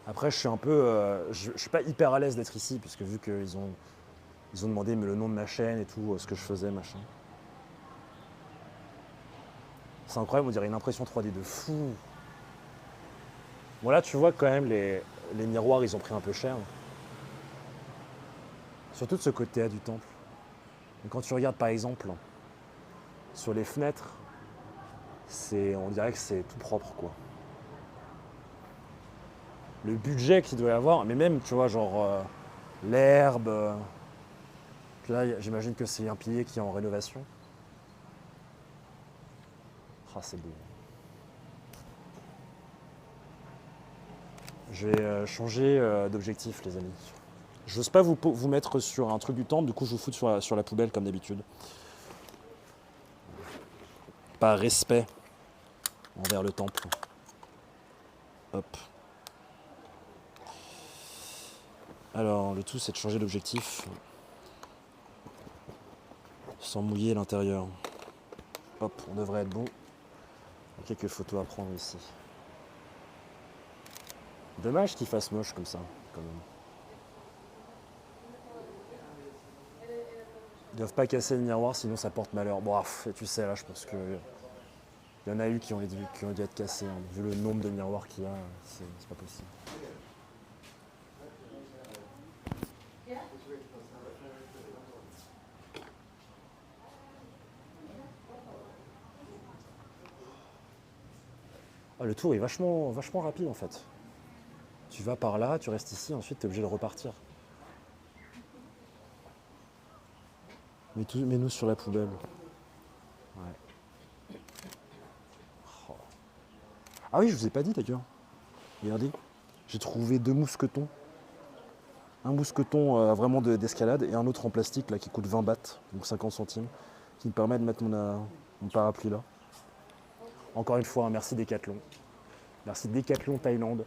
Après, je suis un peu, je suis pas hyper à l'aise d'être ici, puisque vu qu'ils ont demandé le nom de ma chaîne et tout, ce que je faisais, machin. C'est incroyable, on dirait une impression 3D de fou. Bon là, tu vois quand même, les miroirs, ils ont pris un peu cher. Surtout de ce côté-là du temple. Mais quand tu regardes par exemple sur les fenêtres, on dirait que c'est tout propre, quoi. Le budget qu'il doit y avoir, mais même, tu vois, genre l'herbe. Puis là, j'imagine que c'est un pilier qui est en rénovation. Ah, c'est beau. Je vais changer d'objectif, les amis. Je n'ose pas vous mettre sur un truc du temple, du coup je vous fous sur la poubelle comme d'habitude. Par respect envers le temple. Hop. Alors, le tout c'est de changer d'objectif sans mouiller l'intérieur. Hop, on devrait être bon. Il y a quelques photos à prendre ici. Dommage qu'il fasse moche comme ça, quand même. Ils doivent pas casser le miroir, sinon ça porte malheur. Bon, tu sais, là, je pense que il y en a eu qui ont dû être cassés. Hein. Vu le nombre de miroirs qu'il y a, c'est pas possible. Ah, le tour est vachement rapide, en fait. Tu vas par là, tu restes ici, ensuite tu es obligé de repartir. Mets-nous sur la poubelle. Ouais. Oh. Ah oui, je vous ai pas dit d'ailleurs. Regardez, j'ai trouvé 2 mousquetons. Un mousqueton vraiment d'escalade et un autre en plastique là, qui coûte 20 bahts, donc 50 centimes, qui me permet de mettre mon parapluie là. Encore une fois, merci Decathlon. Merci Decathlon Thaïlande.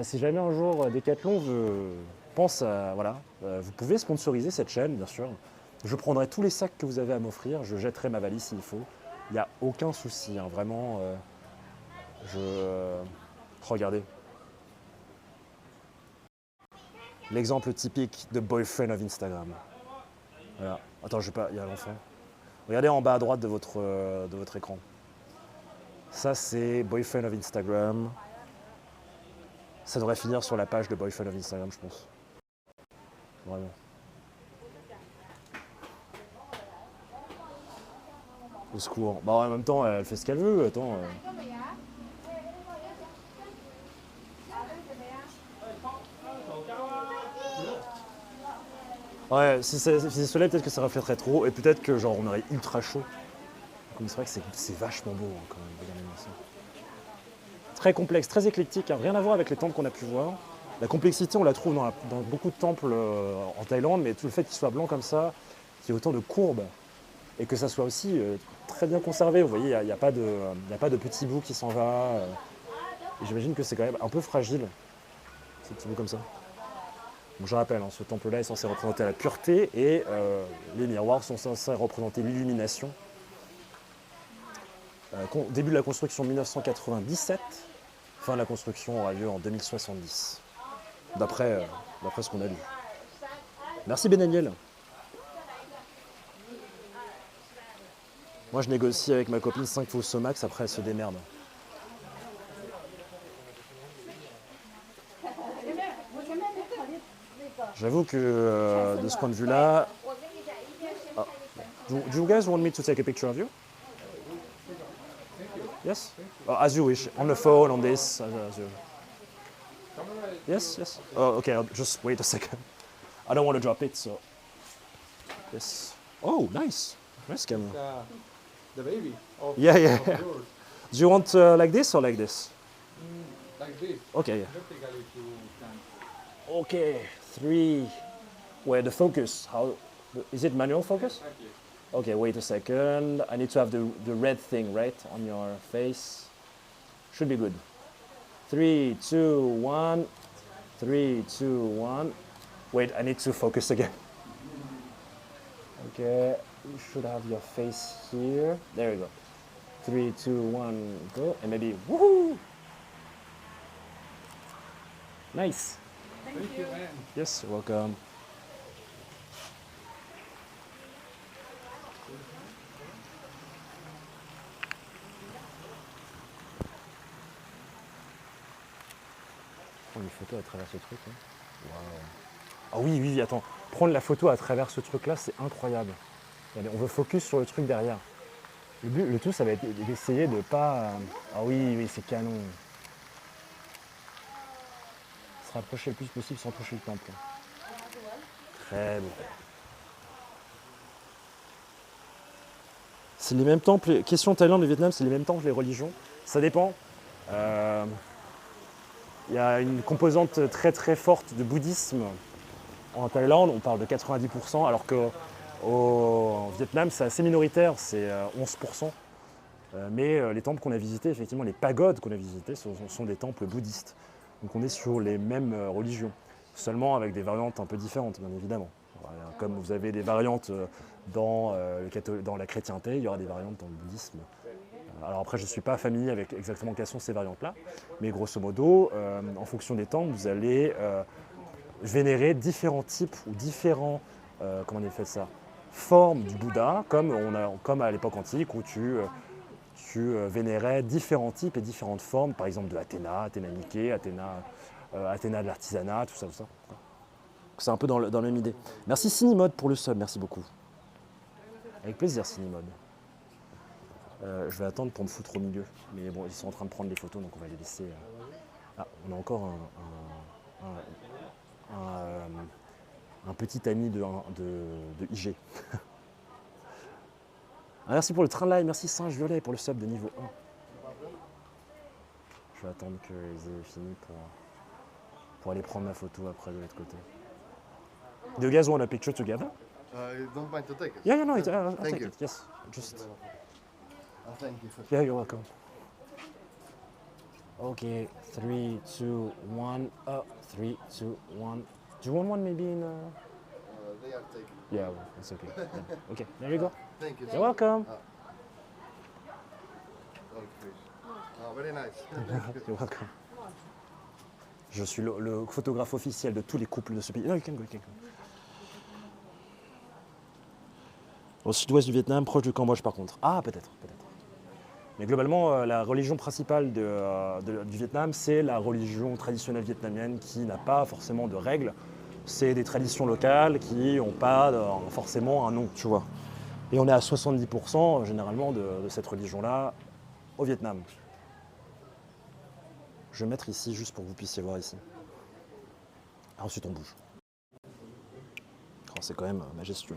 Si jamais un jour Decathlon pense à. Voilà, vous pouvez sponsoriser cette chaîne, bien sûr. Je prendrai tous les sacs que vous avez à m'offrir, je jetterai ma valise s'il faut. Il n'y a aucun souci, hein, vraiment. Regardez. L'exemple typique de boyfriend of Instagram. Voilà. Attends, je vais pas. Il y a l'enfant. Regardez en bas à droite de votre écran. Ça, c'est boyfriend of Instagram. Ça devrait finir sur la page de boyfriend of Instagram, je pense. Vraiment. Au secours. Bah, en même temps, elle fait ce qu'elle veut. Attends. Ouais, si c'est soleil, peut-être que ça reflèterait trop. Et peut-être que genre on aurait ultra chaud. Comme c'est vrai que c'est vachement beau hein, quand même. Regardez ça. Très complexe, très éclectique. Hein, rien à voir avec les temples qu'on a pu voir. La complexité, on la trouve dans beaucoup de temples en Thaïlande, mais tout le fait qu'il soit blanc comme ça, qu'il y ait autant de courbes, et que ça soit aussi très bien conservé. Vous voyez, il n'y a, pas de petit bout qui s'en va. Et j'imagine que c'est quand même un peu fragile, ces petits bouts comme ça. Donc je rappelle, hein, ce temple-là est censé représenter la pureté et les miroirs sont censés représenter l'illumination. Début de la construction 1997, fin de la construction aura lieu en 2070, d'après ce qu'on a lu. Merci Benaniel. Moi je négocie avec ma copine 5 fois au max, après elle se démerde. J'avoue que de ce point de vue-là... Ah. Do you guys want me to take a picture of you? Yes? As you wish. On the phone, on this, as you... Yes, yes. Oh, okay, I'll just wait a second. I don't want to drop it, so... Yes. Oh, nice. Nice camera. The baby of, Yeah, yeah. of yours. Do you want like this or like this? Like this. Okay. Vertically if you can. Okay, 3. Where the focus? How is it manual focus? Exactly. Okay, wait a second. I need to have the red thing right on your face. Should be good. 3, 2, 1. 3, 2, 1. Wait, I need to focus again. Okay, you should have your face here. There you go. 3, 2, 1, go. And maybe woohoo! Nice. Thank you, man. Yes, welcome. Prendre une photo à travers ce truc. Hein. Waouh. Ah oui, oui, attends. Prendre la photo à travers ce truc-là, c'est incroyable. Regardez, on veut focus sur le truc derrière. Le tout, ça va être d'essayer de pas... Ah oui, oui, c'est canon. Se rapprocher le plus possible sans toucher le temple. Très beau. C'est les mêmes temples, question Thaïlande et Vietnam, c'est les mêmes temples, les religions. Ça dépend. Il y a une composante très très forte de bouddhisme en Thaïlande, on parle de 90%, alors qu'au Vietnam c'est assez minoritaire, c'est 11%. Mais les temples qu'on a visités, effectivement, les pagodes qu'on a visités sont des temples bouddhistes. Donc on est sur les mêmes religions, seulement avec des variantes un peu différentes, bien évidemment. Voilà, comme vous avez des variantes dans la chrétienté, il y aura des variantes dans le bouddhisme. Alors après, je ne suis pas familier avec exactement quelles sont ces variantes-là, mais grosso modo, en fonction des temples, vous allez vénérer différents types ou différents, comment on appelle ça, formes du Bouddha, comme à l'époque antique où tu vénérais différents types et différentes formes, par exemple de Athéna, Athéna Mickey, Athéna de l'artisanat, tout ça, tout ça. C'est un peu dans la même idée. Merci Cinimode pour le sub, merci beaucoup. Avec plaisir Cinimode. Je vais attendre pour me foutre au milieu, mais bon, ils sont en train de prendre les photos, donc on va les laisser. Ah, on a encore un petit ami de IG. Ah, merci pour le train live, merci Singe Violet pour le sub de niveau 1. Je vais attendre qu'ils aient fini pour aller prendre ma photo après de l'autre côté. Do you guys want a picture together? You don't mind to take it? Yeah, no, I'll Thank take you. it. Yes, just. Thank you for Yeah, you're welcome. Okay, 3, 2, 1, up. 3, 2, 1. Do you want one maybe in? they are taken. Yeah, well, it's okay. Yeah. Okay, there you go. Thank you. You're welcome. Oh, very nice. You're welcome. Je suis le photographe officiel de tous les couples de ce pays. No, you can go, you can go. Au sud-ouest du Vietnam, proche du Cambodge par contre. Ah, peut-être. Mais globalement, la religion principale du Vietnam, c'est la religion traditionnelle vietnamienne qui n'a pas forcément de règles. C'est des traditions locales qui n'ont pas forcément un nom, tu vois. Et on est à 70% généralement de cette religion-là au Vietnam. Je vais mettre ici juste pour que vous puissiez voir ici. Ensuite on bouge. Oh, c'est quand même majestueux.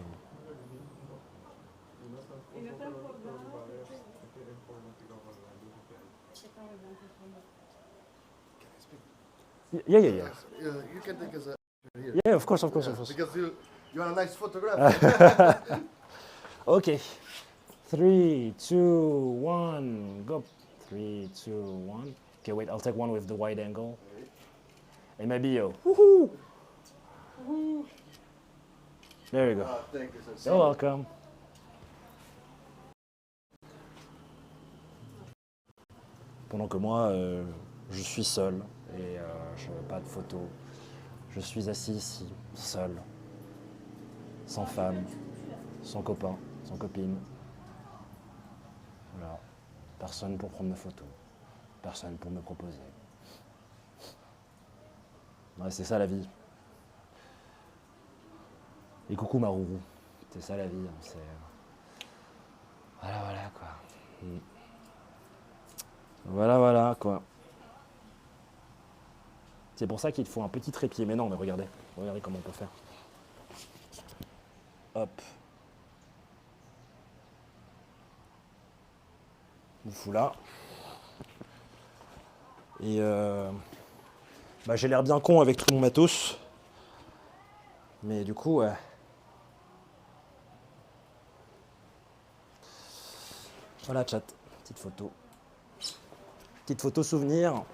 Yeah. You can take us here. Yeah, of course. Because you are a nice photographer. Okay. 3, 2, 1, go. 3, 2, 1. Okay, wait, I'll take one with the wide angle. And maybe woohoo! There you go. Thank you, sir. You're welcome. Pendant que moi, je suis seul et je n'ai pas de photo. Je suis assis ici, seul, sans femme, sans copain, sans copine. Voilà. Personne pour prendre mes photos. Personne pour me proposer. Ouais, c'est ça la vie. Et coucou ma rourou. C'est ça la vie. Hein, c'est... Voilà quoi. Voilà quoi. C'est pour ça qu'il faut un petit trépied. Mais non, mais regardez comment on peut faire. Hop. Je vous fous là. Et j'ai l'air bien con avec tout mon matos. Mais du coup, voilà chat, petite photo. Petite photo souvenir.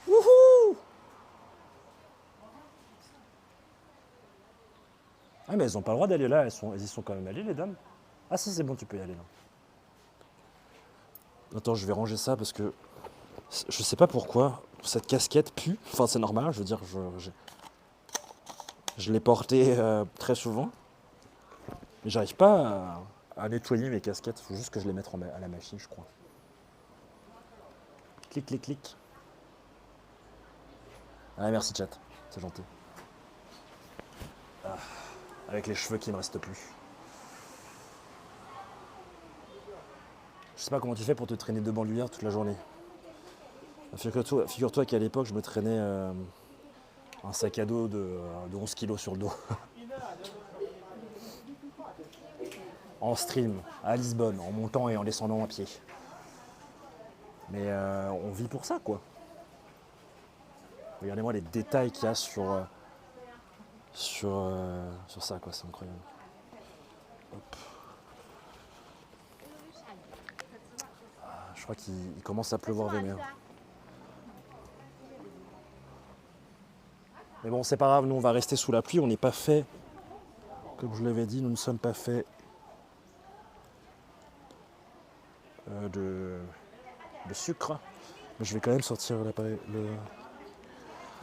Wouhou! Ah mais elles n'ont pas le droit d'aller là, elles y sont quand même allées les dames. Ah si c'est bon, tu peux y aller là. Attends, je vais ranger ça parce que Je sais pas pourquoi, cette casquette pue. Enfin, c'est normal, je veux dire, je l'ai portée très souvent. Mais j'arrive pas à nettoyer mes casquettes. Il faut juste que je les mette à la machine, je crois. Clic, clic, clic. Ah, merci chat, c'est gentil. Ah, avec les cheveux qui me restent plus. Je sais pas comment tu fais pour te traîner de bandoulières toute la journée. Figure-toi qu'à l'époque, je me traînais un sac à dos de 11 kilos sur le dos. En stream, à Lisbonne, en montant et en descendant à pied. Mais on vit pour ça, quoi. Regardez-moi les détails qu'il y a sur ça, quoi, c'est incroyable. Hop. Ah, je crois qu'il commence à pleuvoir vénère. Mais bon, c'est pas grave, nous on va rester sous la pluie, on n'est pas fait, comme je l'avais dit, nous ne sommes pas faits de sucre. Mais je vais quand même sortir l'appareil.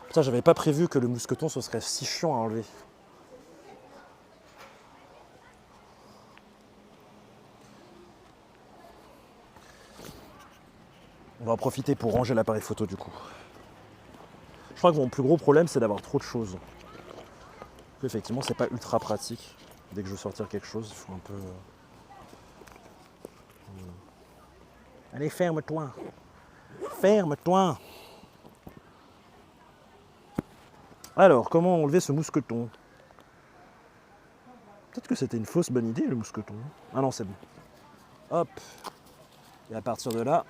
Putain, j'avais pas prévu que le mousqueton ce serait si chiant à enlever. On va en profiter pour ranger l'appareil photo du coup. Je crois que mon plus gros problème c'est d'avoir trop de choses. Effectivement, c'est pas ultra pratique. Dès que je veux sortir quelque chose, il faut un peu. Allez, ferme-toi. Ferme-toi. Alors, comment enlever ce mousqueton? Peut-être que c'était une fausse bonne idée, le mousqueton. Ah non, c'est bon. Hop. Et à partir de là,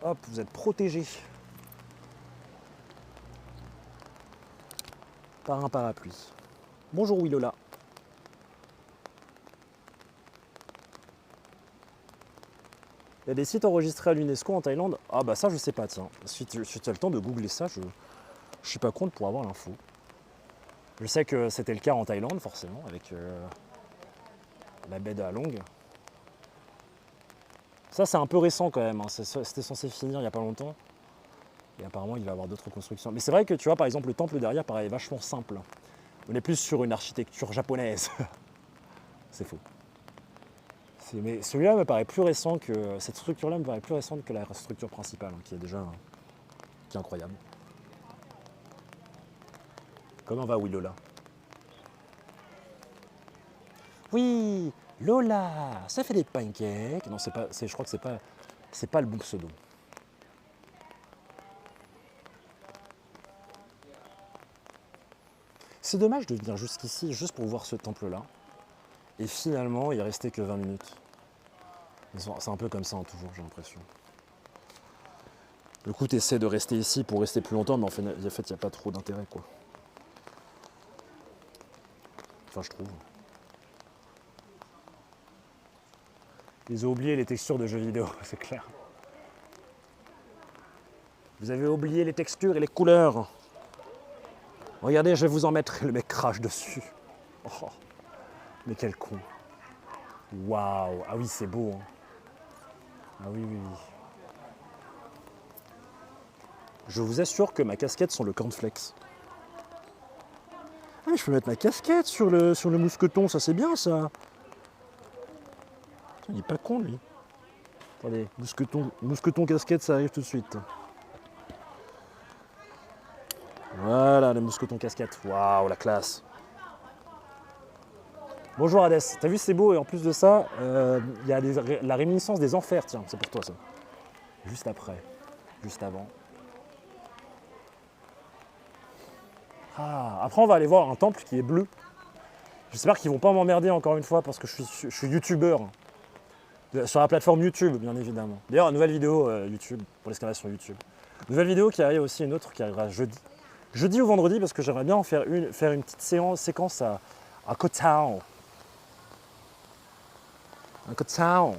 hop, vous êtes protégé par un parapluie. Bonjour Willola. Il y a des sites enregistrés à l'UNESCO en Thaïlande. Ah bah ça je sais pas, tiens. Si tu as le temps de googler ça, je suis pas contre pour avoir l'info. Je sais que c'était le cas en Thaïlande forcément, avec la baie de Halong. Ça c'est un peu récent quand même, hein. C'était censé finir il n'y a pas longtemps. Et apparemment il va y avoir d'autres constructions. Mais c'est vrai que tu vois par exemple le temple derrière paraît vachement simple. On est plus sur une architecture japonaise. C'est faux. Mais celui-là me paraît plus récent que. Cette structure-là me paraît plus récente que la structure principale, hein, qui est déjà. Qui est incroyable. Comment va Willola? Oui, Lola, ça fait des pancakes. Non, c'est pas. Je crois que c'est pas le bon pseudo. C'est dommage de venir jusqu'ici juste pour voir ce temple-là. Et finalement, il restait que 20 minutes. C'est un peu comme ça, hein, toujours, j'ai l'impression. Le coup, tu essaies de rester ici pour rester plus longtemps, mais en fait, il n'y a pas trop d'intérêt, quoi. Enfin, je trouve. Ils ont oublié les textures de jeux vidéo, c'est clair. Vous avez oublié les textures et les couleurs. Regardez, je vais vous en mettre. Le mec crache dessus. Oh, mais quel con. Waouh. Ah oui, c'est beau. Hein. Ah oui, oui, oui. Je vous assure que ma casquette sont le cornflakes. Ah, mais je peux mettre ma casquette sur le mousqueton, ça c'est bien ça. Il est pas con lui. Attendez, mousqueton casquette, ça arrive tout de suite. Voilà, le mousqueton casquette. Waouh, la classe. Bonjour Hades, t'as vu c'est beau et en plus de ça, il y a la réminiscence des enfers, tiens, c'est pour toi ça. Juste après, juste avant. Ah, après on va aller voir un temple qui est bleu. J'espère qu'ils vont pas m'emmerder encore une fois parce que je suis youtubeur. Sur la plateforme YouTube bien évidemment. D'ailleurs, nouvelle vidéo YouTube, pour l'exclamation YouTube. Nouvelle vidéo qui arrive aussi, une autre qui arrivera jeudi. Jeudi ou vendredi parce que j'aimerais bien en faire une petite séquence à Koh Tao. Un Koh Tao.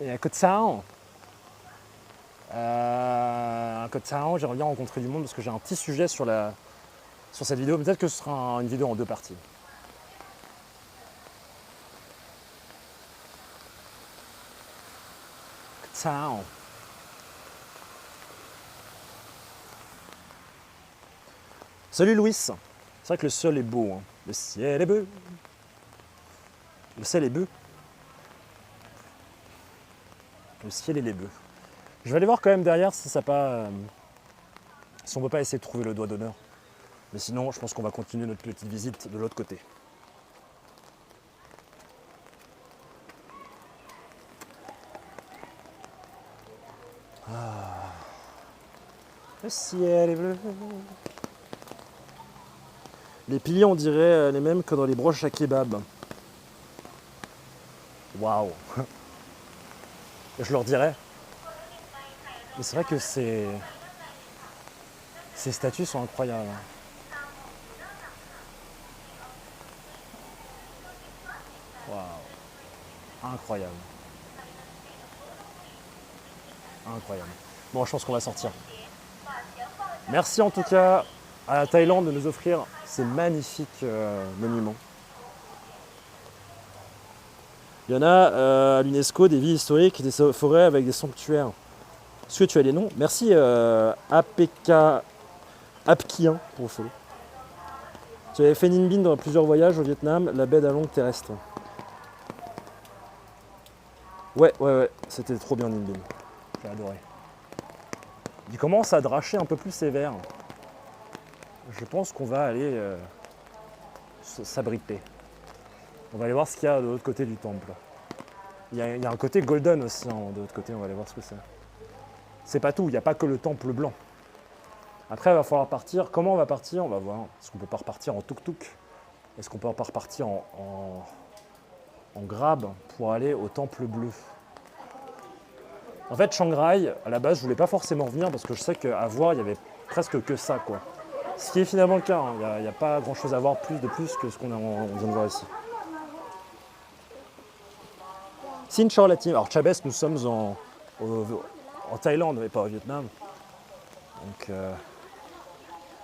Et à Koh Tao, j'aimerais bien rencontrer du monde parce que j'ai un petit sujet sur cette vidéo. Peut-être que ce sera une vidéo en 2 parties. Koh Town. Salut Louis. C'est vrai que le ciel est beau. Hein. Le ciel est beau. Le ciel est beau. Le ciel et les bœufs. Je vais aller voir quand même derrière si ça pas, si on ne peut pas essayer de trouver le doigt d'honneur. Mais sinon, je pense qu'on va continuer notre petite visite de l'autre côté. Ah. Le ciel est bleu. Les piliers, on dirait les mêmes que dans les broches à kebab. Waouh. Je leur dirais. Mais c'est vrai que ces statues sont incroyables. Waouh. Incroyable. Incroyable. Bon, je pense qu'on va sortir. Merci en tout cas à la Thaïlande de nous offrir ces magnifiques monuments. Il y en a à l'UNESCO des villes historiques, des forêts avec des sanctuaires. Est-ce que tu as les noms? Merci APK Apkien pour le follow. Tu avais fait Ninh Binh dans plusieurs voyages au Vietnam, la baie d'Along terrestre. Ouais, c'était trop bien Ninh Binh. J'ai adoré. Il commence à dracher un peu plus sévère. Je pense qu'on va aller s'abriter. On va aller voir ce qu'il y a de l'autre côté du temple. Il y a un côté golden aussi hein, de l'autre côté, on va aller voir ce que c'est. C'est pas tout, il n'y a pas que le temple blanc. Après, il va falloir partir. Comment on va partir? On va voir. Est-ce qu'on peut pas repartir en tuk-tuk? Est-ce qu'on peut pas repartir en grab pour aller au temple bleu? En fait, Chiang Rai, à la base, je voulais pas forcément revenir parce que je sais qu'à voir, il y avait presque que ça, quoi. Ce qui est finalement le cas. Hein. Il n'y a pas grand-chose à voir de plus que ce qu'on vient de voir ici. Sin Chao la team. Alors, Chabès, nous sommes en Thaïlande, mais pas au Vietnam. Donc,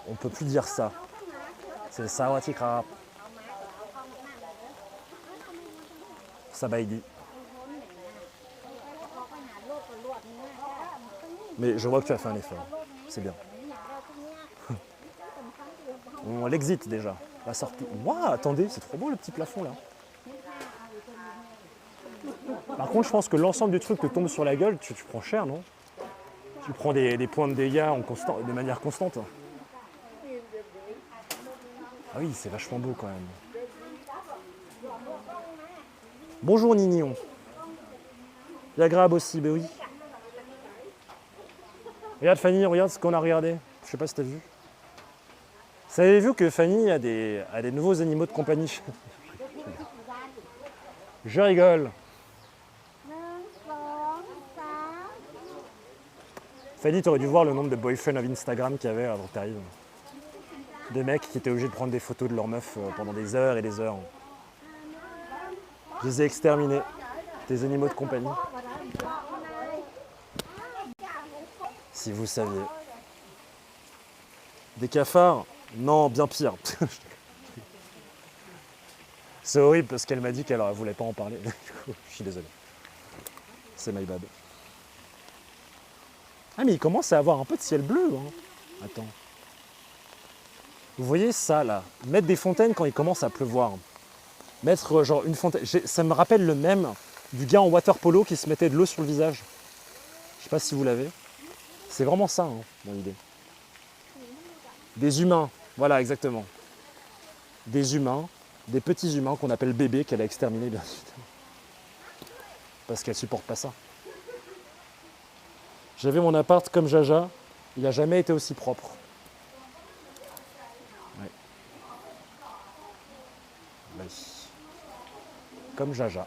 on ne peut plus dire ça. C'est le Sawadee Krap. Sabaïdi. Mais je vois que tu as fait un effort. C'est bien. On l'exit déjà. La sortie. Waouh, attendez, c'est trop beau le petit plafond là. Par contre, je pense que l'ensemble du truc te tombe sur la gueule, tu prends cher, non? Tu prends des points de dégâts de manière constante. Ah oui, c'est vachement beau quand même. Bonjour Nignon. Il y a Grab aussi, ben oui. Regarde Fanny, regarde ce qu'on a regardé. Je sais pas si t'as vu. Vous avez vu que Fanny a des nouveaux animaux de compagnie. Je rigole. Fanny, t'aurais dû voir le nombre de boyfriends of Instagram qu'il y avait avant que t'arrives. Des mecs qui étaient obligés de prendre des photos de leurs meufs pendant des heures et des heures. Je les ai exterminés. Des animaux de compagnie. Si vous saviez. Des cafards? Non, bien pire. C'est horrible parce qu'elle m'a dit qu'elle ne voulait pas en parler. Du coup, je suis désolé. C'est my bad. Ah mais il commence à avoir un peu de ciel bleu. Hein. Attends. Vous voyez ça là? Mettre des fontaines quand il commence à pleuvoir. Mettre genre une fontaine. Ça me rappelle le même du gars en water polo qui se mettait de l'eau sur le visage. Je sais pas si vous l'avez. C'est vraiment ça, hein, mon idée. Des humains, voilà exactement. Des humains, des petits humains qu'on appelle bébés, qu'elle a exterminés bien sûr. Parce qu'elle supporte pas ça. J'avais mon appart comme Jaja, il n'a jamais été aussi propre. Ouais. Oui. Comme Jaja.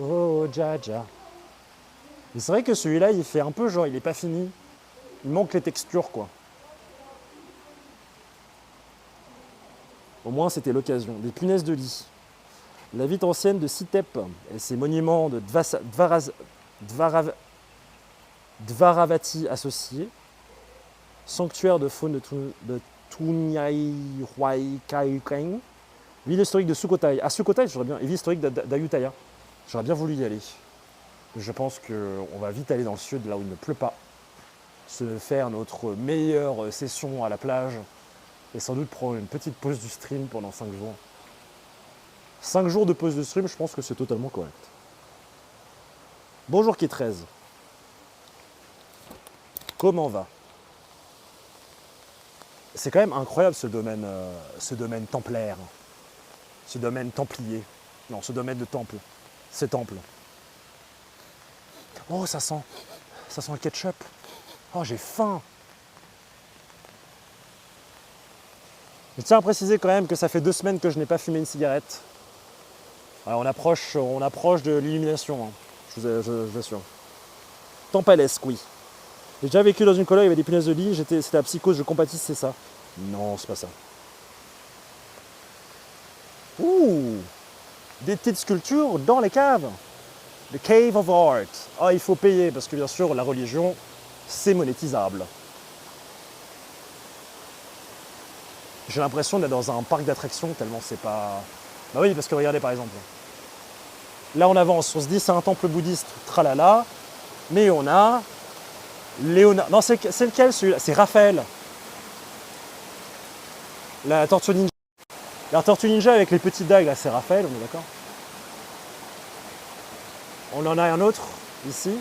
Oh Jaja. Mais c'est vrai que celui-là, il fait un peu genre, il n'est pas fini. Il manque les textures, quoi. Au moins, c'était l'occasion. Des punaises de lit. La ville ancienne de Sitep et ses monuments de Dvaravati associés. Sanctuaire de faune de Tunyai Huay Kai Keng. Ville historique de Sukhothai. À Sukhothai, j'aurais bien. Et ville historique d'Ayutthaya. J'aurais bien voulu y aller. Je pense qu'on va vite aller dans le sud, là où il ne pleut pas, se faire notre meilleure session à la plage et sans doute prendre une petite pause du stream pendant 5 jours. 5 jours de pause de stream, je pense que c'est totalement correct. Bonjour K13. Comment va? C'est quand même incroyable ce domaine templaire, ce domaine templier. Non, ce domaine de temple, ces temples. Oh, ça sent le ketchup. Oh, j'ai faim. Je tiens à préciser quand même que ça fait 2 semaines que je n'ai pas fumé une cigarette. Alors, on approche de l'illumination, hein. Je vous assure. Tempalesque, oui. J'ai déjà vécu dans une coloc, il y avait des punaises de lit, c'était la psychose, je compatisse, c'est ça. Non, c'est pas ça. Ouh, des petites sculptures dans les caves. The Cave of Art. Ah, il faut payer parce que bien sûr, la religion, c'est monétisable. J'ai l'impression d'être dans un parc d'attractions tellement c'est pas... Bah oui, parce que regardez par exemple. Là, on avance, on se dit c'est un temple bouddhiste, tralala, mais on a Léonard. Non, c'est lequel celui-là? C'est Raphaël. La tortue ninja. La tortue ninja avec les petites dagues, là, c'est Raphaël, on est d'accord? On en a un autre, ici,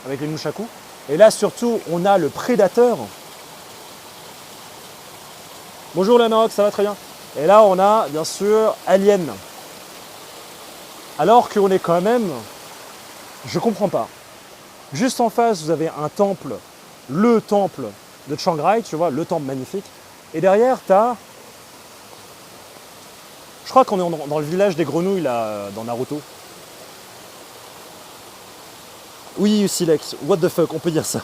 avec les nunchakus. Et là, surtout, on a le prédateur. Bonjour Lanok, ça va très bien. Et là, on a, bien sûr, Alien. Alors qu'on est quand même... Je comprends pas. Juste en face, vous avez un temple, le temple de Chiang Rai, tu vois, le temple magnifique. Et derrière, tu as... Je crois qu'on est dans le village des grenouilles, là, dans Naruto. Oui, Silex, what the fuck, on peut dire ça.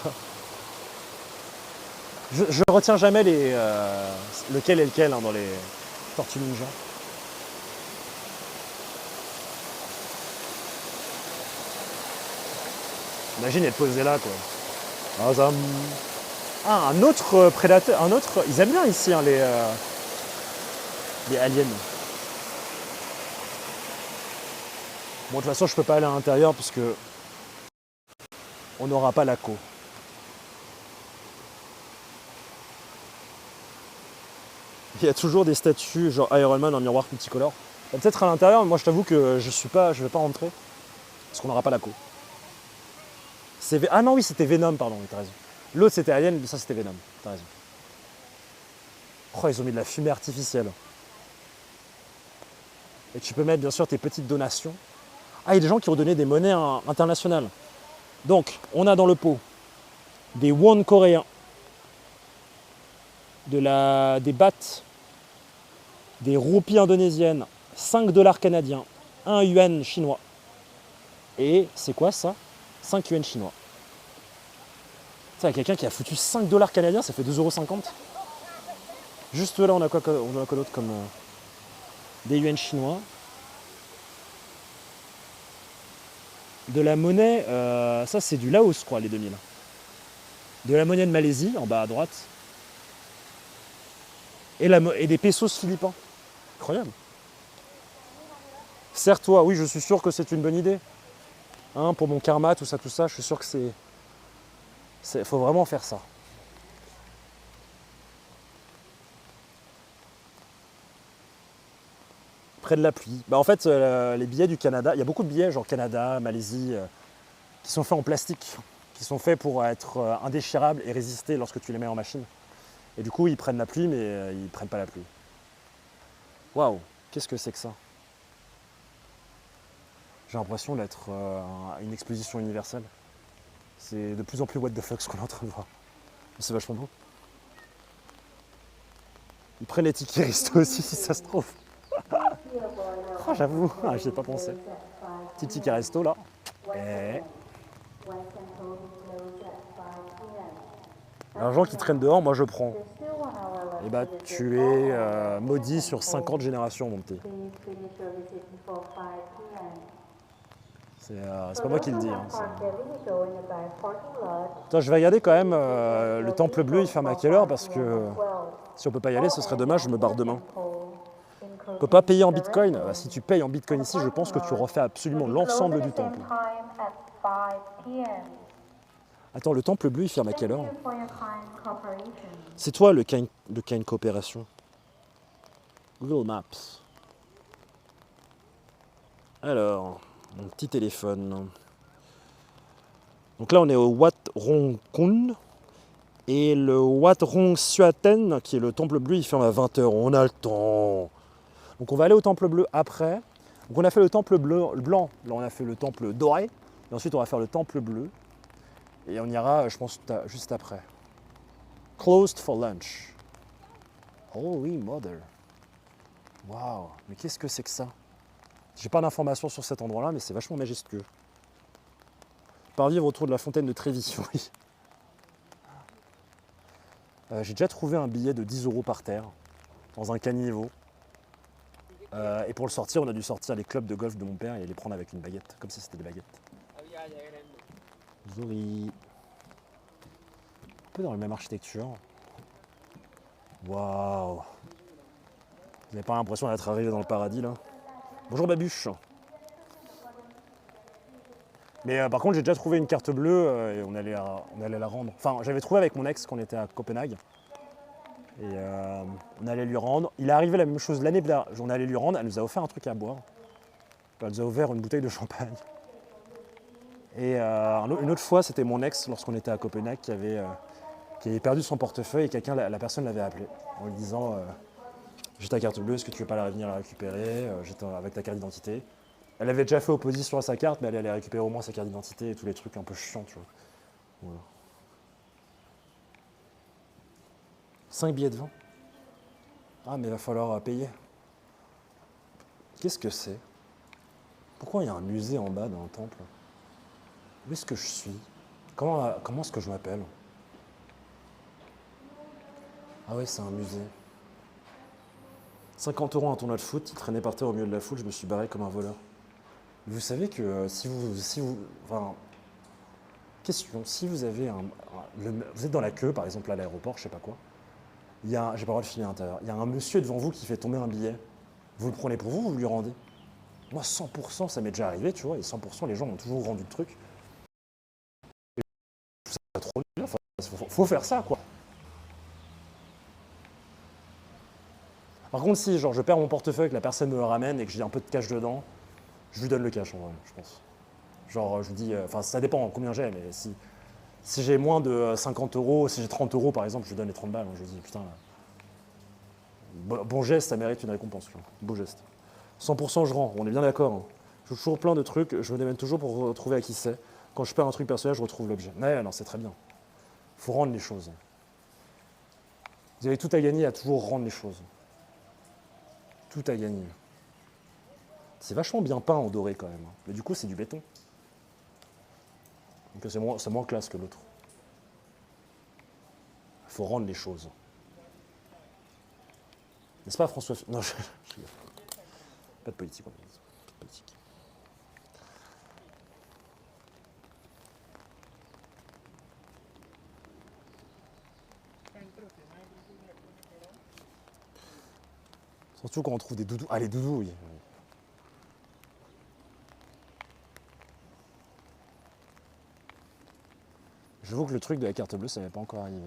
Je retiens jamais lequel est lequel hein, dans les Tortues Ninja. Imagine être posé là, quoi. Ah, un autre prédateur, un autre... Ils aiment bien ici, hein, les aliens. Bon, de toute façon, je peux pas aller à l'intérieur parce que on n'aura pas la co. Il y a toujours des statues, genre Iron Man en miroir multicolore. Peut-être à l'intérieur, mais moi je t'avoue que je vais pas rentrer parce qu'on n'aura pas la co. Ah non, oui, c'était Venom, pardon, t'as raison. L'autre c'était Alien, ça c'était Venom, t'as raison. Oh, ils ont mis de la fumée artificielle. Et tu peux mettre bien sûr tes petites donations. Ah, il y a des gens qui ont donné des monnaies internationales. Donc, on a dans le pot des won coréens, des bahts, des roupies indonésiennes, 5 $ canadiens, 1 yuan chinois. Et c'est quoi ça? 5 yuan chinois. Ça, il y a quelqu'un qui a foutu 5 $ canadiens, ça fait 2,50 €. Juste là, on a quoi d'autre comme des yuan chinois. De la monnaie, ça c'est du Laos, je crois, les 2000. De la monnaie de Malaisie, en bas à droite. Et des pesos philippins. Incroyable. Serre-toi, oui, je suis sûr que c'est une bonne idée. Hein, pour mon karma, tout ça, je suis sûr que c'est... Faut vraiment faire ça. Près de la pluie. Bah en fait, les billets du Canada, il y a beaucoup de billets, genre Canada, Malaisie, qui sont faits en plastique, qui sont faits pour être indéchirables et résister lorsque tu les mets en machine. Et du coup, ils prennent la pluie, mais ils ne prennent pas la pluie. Waouh, qu'est-ce que c'est que ça? J'ai l'impression d'être une exposition universelle. C'est de plus en plus what the fuck ce qu'on est en train de voir. C'est vachement beau. Ils prennent les tickets resto aussi, si ça se trouve. Oh, j'avoue, j'y ai pas pensé. Petit ticket resto là. Et... l'argent qui traîne dehors, moi je prends. Et bah tu es maudit sur 50 générations, mon petit. C'est pas moi qui le dis. Hein, attends, je vais regarder quand même le temple bleu, il ferme à quelle heure? Parce que si on peut pas y aller, ce serait dommage, je me barre demain. peut pas payer en bitcoin. Si tu payes en bitcoin ici, je pense que tu refais absolument l'ensemble du temple. Attends, le temple bleu, il ferme à quelle heure? C'est toi le Kind Coopération. Google Maps. Alors, mon petit téléphone. Donc là, on est au Wat Rong Kun. Et le Wat Rong Suaten, qui est le temple bleu, il ferme à 20h. On a le temps. Donc on va aller au temple bleu après. Donc on a fait le temple blanc. Là, on a fait le temple doré. Et ensuite, on va faire le temple bleu. Et on ira, je pense, juste après. Closed for lunch. Holy mother. Waouh, mais qu'est-ce que c'est que ça? J'ai pas d'informations sur cet endroit-là, mais c'est vachement majestueux. Par vivre autour de la fontaine de Trévis, oui. J'ai déjà trouvé un billet de 10 € par terre, dans un caniveau. Et pour le sortir, on a dû sortir les clubs de golf de mon père et les prendre avec une baguette, comme si c'était des baguettes. Zori. Un peu dans la même architecture. Waouh. Vous n'avez pas l'impression d'être arrivé dans le paradis là? Bonjour Babuche. Mais par contre, j'ai déjà trouvé une carte bleue et on allait la rendre. Enfin, j'avais trouvé avec mon ex quand on était à Copenhague. Et on allait lui rendre. Il est arrivé la même chose l'année dernière. On allait lui rendre. Elle nous a offert un truc à boire. Elle nous a offert une bouteille de champagne. Et une autre fois, c'était mon ex, lorsqu'on était à Copenhague, qui avait perdu son portefeuille et la personne l'avait appelé en lui disant j'ai ta carte bleue, est-ce que tu veux pas venir la récupérer? J'étais avec ta carte d'identité. Elle avait déjà fait opposition à sa carte, mais elle allait récupérer au moins sa carte d'identité et tous les trucs un peu chiants, tu vois. Voilà. 5 billets de vin. Ah, mais il va falloir payer. Qu'est-ce que c'est? Pourquoi il y a un musée en bas d'un temple? Où est-ce que je suis? Comment est-ce que je m'appelle? Ah ouais, c'est un musée. 50 € un tournoi de foot, il traînait par terre au milieu de la foule, je me suis barré comme un voleur. Vous savez que enfin, question, si vous avez vous êtes dans la queue, par exemple à l'aéroport, je sais pas quoi, j'ai pas le droit de filer à l'intérieur, il y a un monsieur devant vous qui fait tomber un billet, vous le prenez pour vous, vous lui rendez? Moi 100%, ça m'est déjà arrivé, tu vois, et 100% les gens m'ont toujours rendu le truc. Et je trouve ça trop bien, enfin, faut faire ça quoi. Par contre, si genre, je perds mon portefeuille, que la personne me le ramène et que j'ai un peu de cash dedans, je lui donne le cash en vrai, je pense. Genre, je lui dis, enfin, ça dépend combien j'ai, mais si j'ai moins de 50 €, si j'ai 30 € par exemple, je lui donne les 30 balles. Je lui dis, putain, bon geste, ça mérite une récompense. Tu vois. Beau geste. 100% je rends, on est bien d'accord. Hein. Je joue toujours plein de trucs, je me démène toujours pour retrouver à qui c'est. Quand je perds un truc personnel, je retrouve l'objet. Ouais, non, c'est très bien. Il faut rendre les choses. Vous avez tout à gagner à toujours rendre les choses. Tout à gagner. C'est vachement bien peint en doré quand même. Mais du coup, c'est du béton. Donc c'est moins classe que l'autre. Il faut rendre les choses. N'est-ce pas François? Non, je rigole. Pas de politique en fait. Pas de politique. Surtout quand on trouve des doudous. Ah, les doudous, oui. J'avoue que le truc de la carte bleue, ça m'est pas encore arrivé.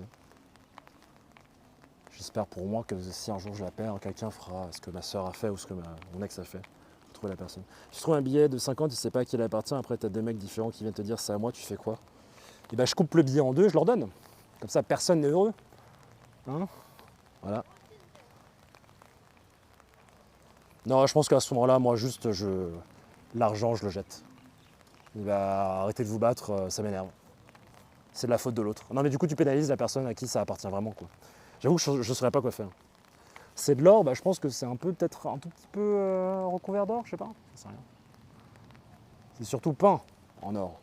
J'espère pour moi que si un jour je la perds, quelqu'un fera ce que ma soeur a fait ou ce que mon ex a fait. Pour trouver la personne. Si tu trouves un billet de 50, tu sais pas à qui il appartient, après tu as deux mecs différents qui viennent te dire c'est à moi, tu fais quoi? Et ben je coupe le billet en deux, je leur donne. Comme ça, personne n'est heureux. Hein? Voilà. Non, je pense qu'à ce moment-là, moi juste, l'argent, je le jette. Il va arrêter de vous battre, ça m'énerve. C'est de la faute de l'autre. Non mais du coup tu pénalises la personne à qui ça appartient vraiment quoi. J'avoue que je ne saurais pas quoi faire. C'est de l'or, bah, je pense que c'est peut-être un tout petit peu recouvert d'or, je sais pas. Ça rien. C'est surtout peint en or.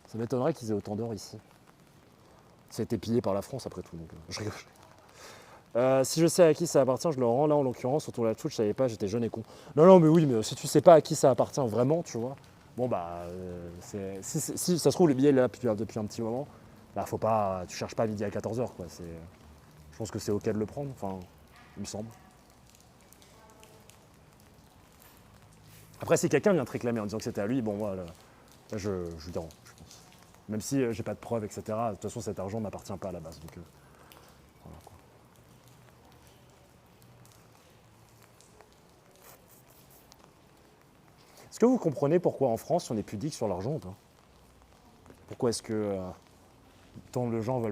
Ça m'étonnerait qu'ils aient autant d'or ici. Ça a été pillé par la France après tout, donc je rigole. Si je sais à qui ça appartient, je le rends là en l'occurrence, autour de la touche, je savais pas, j'étais jeune et con. Non mais oui, mais si tu sais pas à qui ça appartient vraiment, tu vois. Bon bah, si ça se trouve le billet est là depuis un petit moment, bah tu cherches pas à midi à 14h quoi. Je pense que c'est ok de le prendre, enfin, il me semble. Après, si quelqu'un vient te réclamer en disant que c'était à lui, bon, moi, là, je lui dérange, je pense. Même si j'ai pas de preuves, etc. De toute façon, cet argent ne m'appartient pas à la base. Donc, voilà, quoi. Est-ce que vous comprenez pourquoi en France, on est pudique sur l'argent ou pas? Pourquoi est-ce que tant de gens veulent pas